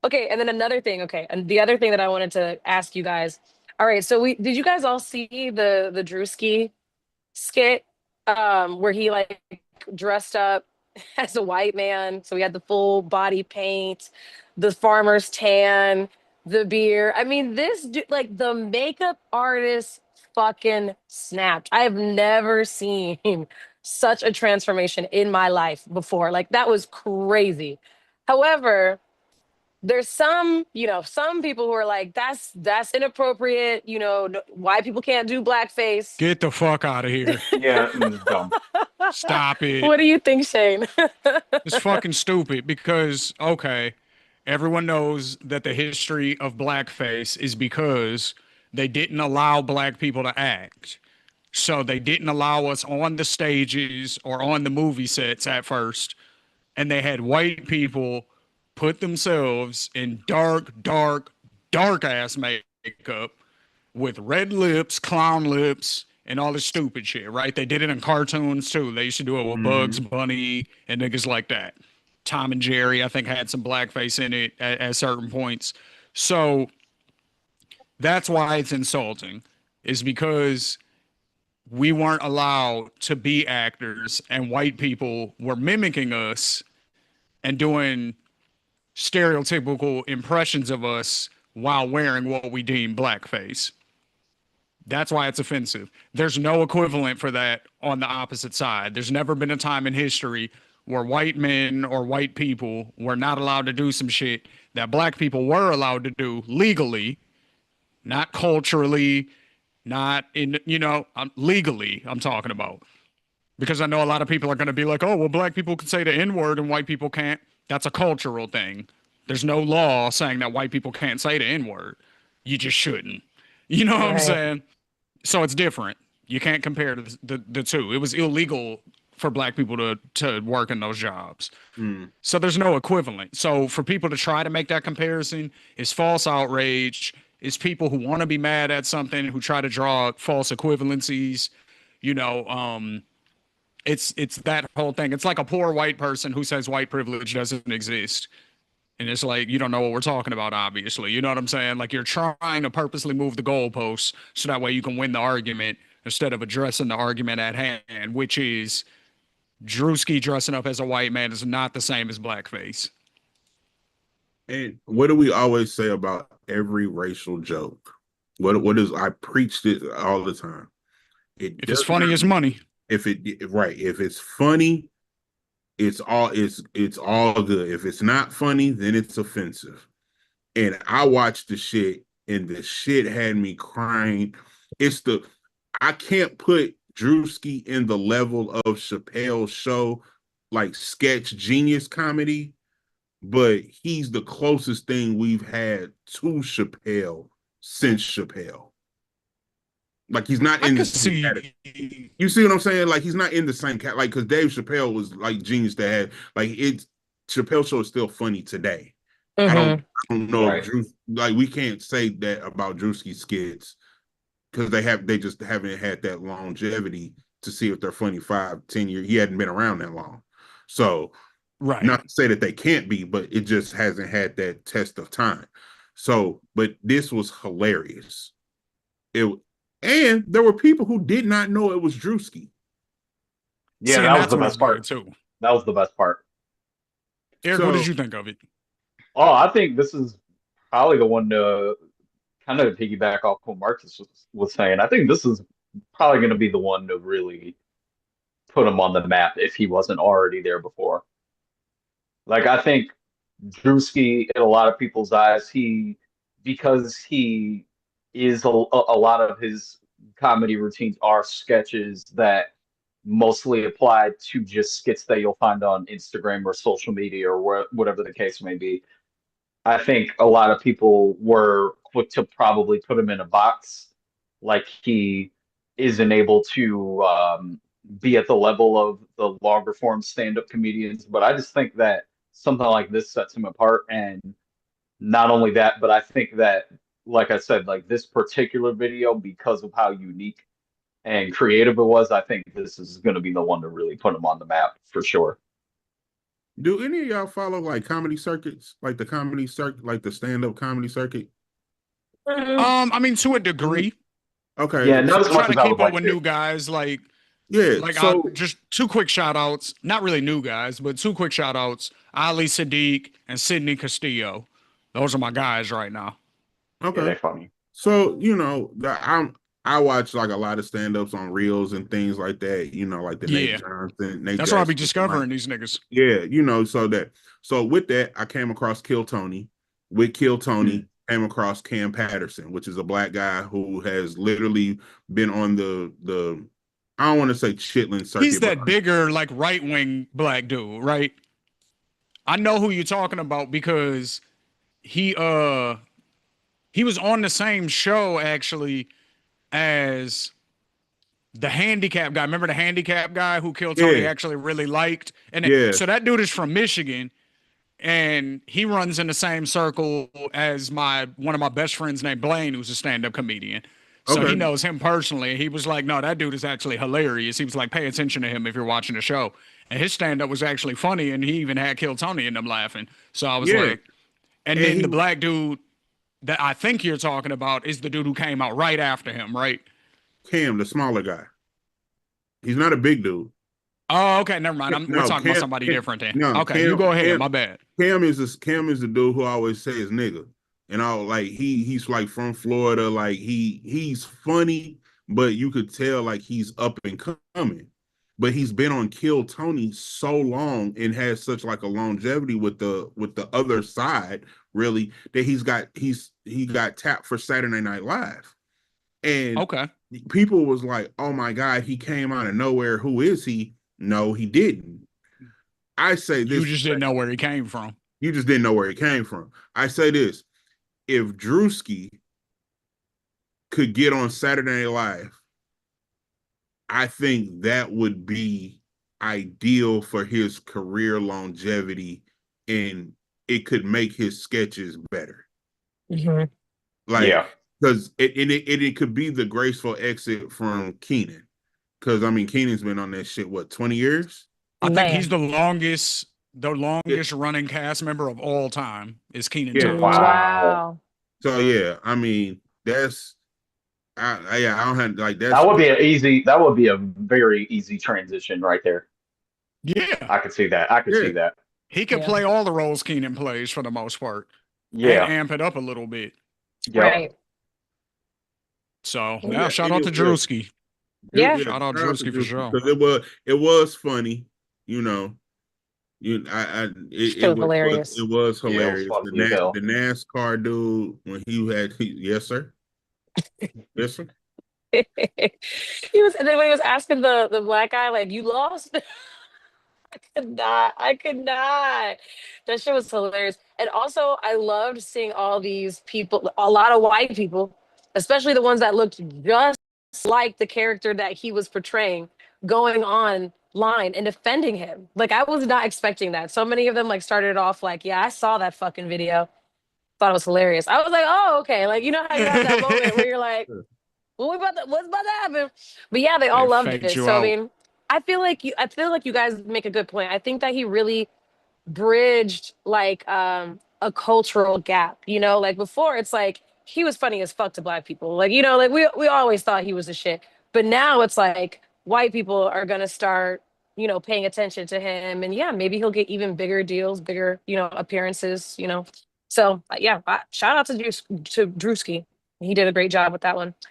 Okay, and then another thing. Okay, and the other thing that I wanted to ask you guys. All right, so we did you guys all see the Drewski skit where he like dressed up as a white man? So he had the full body paint, the farmer's tan, the beard. I mean, like the makeup artist fucking snapped. I have never seen such a transformation in my life before. Like that was crazy. However, there's some people who are like, that's inappropriate. White people can't do blackface. Get the fuck out of here. Yeah, it's dumb. Stop it. What do you think, Shane? It's fucking stupid because, okay, everyone knows that the history of blackface is because they didn't allow black people to act. So they didn't allow us on the stages or on the movie sets at first. And they had white people put themselves in dark, dark, dark ass makeup with red lips, clown lips, and all this stupid shit, right? They did it in cartoons too. They used to do it with Bugs Hmm. Bunny and niggas like that. Tom and Jerry, I think, had some blackface in it at certain points. So that's why it's insulting, is because we weren't allowed to be actors and white people were mimicking us and doing stereotypical impressions of us while wearing what we deem blackface. That's why it's offensive. There's no equivalent for that on the opposite side. There's never been a time in history where white men or white people were not allowed to do some shit that black people were allowed to do legally, not culturally, not in, legally, I'm talking about. Because I know a lot of people are going to be like, oh, well, black people can say the N word and white people can't. That's a cultural thing. There's no law saying that white people can't say the N word. You just shouldn't. You know what I'm Right. saying? So it's different. You can't compare the two. It was illegal for black people to work in those jobs. Mm. So there's no equivalent. So for people to try to make that comparison is false outrage. Is people who want to be mad at something who try to draw false equivalencies. You know, it's that whole thing. It's like a poor white person who says white privilege doesn't exist. And it's like, you don't know what we're talking about, obviously. You know what I'm saying? Like you're trying to purposely move the goalposts so that way you can win the argument instead of addressing the argument at hand, which is Druski dressing up as a white man is not the same as blackface. And what do we always say about every racial joke? What is I preached it all the time. It If it's does funny as not money, if it right, if it's funny, it's all good. If it's not funny, then it's offensive. And I watched the shit and the shit had me crying. It's the I can't put Drewski in the level of Chappelle's show, like sketch genius comedy, but he's the closest thing we've had to Chappelle since Chappelle. Like he's not I in the could same category. see. You see what I'm saying? Like he's not in the same cat. Like because Dave Chappelle was like genius to have. Like it's Chappelle show is still funny today. I don't Hmm. I don't know if Right. Drew like we can't say that about Drewski skits because they just haven't had that longevity to see if they're funny 5, 10 years. He hadn't been around that long. So Right. not to say that they can't be, but it just hasn't had that test of time. So, but this was hilarious. It and there were people who did not know it was Drewski. Yeah, See, and that was that's the what's best good part. too. That was the best part. Eric, what did So you think of it? Oh, I think this is probably the one to kind of piggyback off what Marcus was saying. I think this is probably going to be the one to really put him on the map if he wasn't already there before. Like, I think Drewski, in a lot of people's eyes, because he is a lot of his comedy routines are sketches that mostly apply to just skits that you'll find on Instagram or social media or whatever the case may be. I think a lot of people were quick to probably put him in a box, like he isn't able to be at the level of the longer form stand-up comedians. But I just think that something like this sets him apart. And not only that, but I think that, like I said, like this particular video, because of how unique and creative it was, I think this is going to be the one to really put him on the map for sure. Do any of y'all follow like comedy circuits, like the comedy circuit, like the stand-up comedy circuit? Mhm. I mean, to a degree. Okay, Yeah, not so as Try much to as I would keep up like with to. new guys. yeah, I so just two quick shout outs. Not really new guys, but two quick shout outs. Ali Sadiq and Sidney Castillo. Those are my guys right now. Yeah, okay. they're funny. So, I watch like a lot of stand-ups on reels and things like that, like the Yeah. Nate That's where I be Jackson. Like, discovering these niggas. yeah, so with that, I came across Kill Tony. With Kill Mm. Tony, came across Cam Patterson, which is a black guy who has literally been on the I don't want to say chitlin He's circuit, but that bigger, like right wing black dude, right? I know who you're talking about because he uh he was on the same show actually as the handicap guy. Remember the handicap guy who Kill Tony yeah, actually really liked? And yeah, so that dude is from Michigan and he runs in the same circle as my one of my best friends named Blaine, who's a stand-up comedian. So he okay, knows him personally. He was like, "No, that dude is actually hilarious." He was like, "Pay attention to him if you're watching the show." And his stand-up was actually funny, and he even had Kill Tony and them laughing. So I was yeah, like, and and then he the black dude that I think you're talking about is the dude who came out right after him, right? Cam, the smaller guy. He's not a big dude. Oh, okay, never mind. We're No, talking about somebody different then. no, Okay, you go ahead. Cam, My bad. Cam is the dude who always says nigga, and all like he's like from Florida, like he's funny, but you could tell like he's up and coming. But he's been on Kill Tony so long and has such like a longevity with the other side, really, that he got tapped for Saturday Night Live, and Okay, people was like, oh my god, he came out of nowhere. Who is he? No, he didn't. I say you this just didn't know where he came from. you just didn't know where it came from. I say this: if Druski could get on Saturday Night Live, I think that would be ideal for his career longevity, and it could make his sketches better. Mhm. Like, Yeah. because it could be the graceful exit from Keenan. Because I mean, Keenan's been on that shit what 20 years? I think he's Man. the Yeah, longest running cast member of all time is Keenan yeah. Thompson. Wow. Wow. So yeah, I mean, yeah, I don't have like That that's would be an easy. That would be a very easy transition right there. Yeah, I could see that. I could yeah. see that. he could Yeah. play all the roles Keenan plays for the most part and Yeah. amp it up a little bit. Yep. Right. So Oh yeah, yeah, shout out to yeah. Drewski. Yeah. Yeah, Shout out shout out to Drewski for Drewski sure. because it was funny, you know. You I Shit was hilarious. it was Yeah, it was hilarious. funny as hell. The NASCAR dude when yes sir, yes sir. He was, and then when he was asking the black guy, like, you lost? I could not. I could not. That shit was hilarious. And also, I loved seeing all these people, a lot of white people, especially the ones that looked just like the character that he was portraying, going on line and defending him. Like, I was not expecting that. So many of them like started off like, "Yeah, I saw that fucking video. Thought it was hilarious." I was like, "Oh, okay." Like, you know how you have that moment where you're like, what's about to happen? But yeah, they all They loved faked it. you So I out. mean, I feel like you guys make a good point. I think that he really bridged like a cultural gap, like before it's like he was funny as fuck to black people. Like, like we always thought he was a shit. But now it's like white people are gonna start, paying attention to him. And yeah, maybe he'll get even bigger deals, bigger, appearances. So yeah, shout out to Drewski. He did a great job with that one.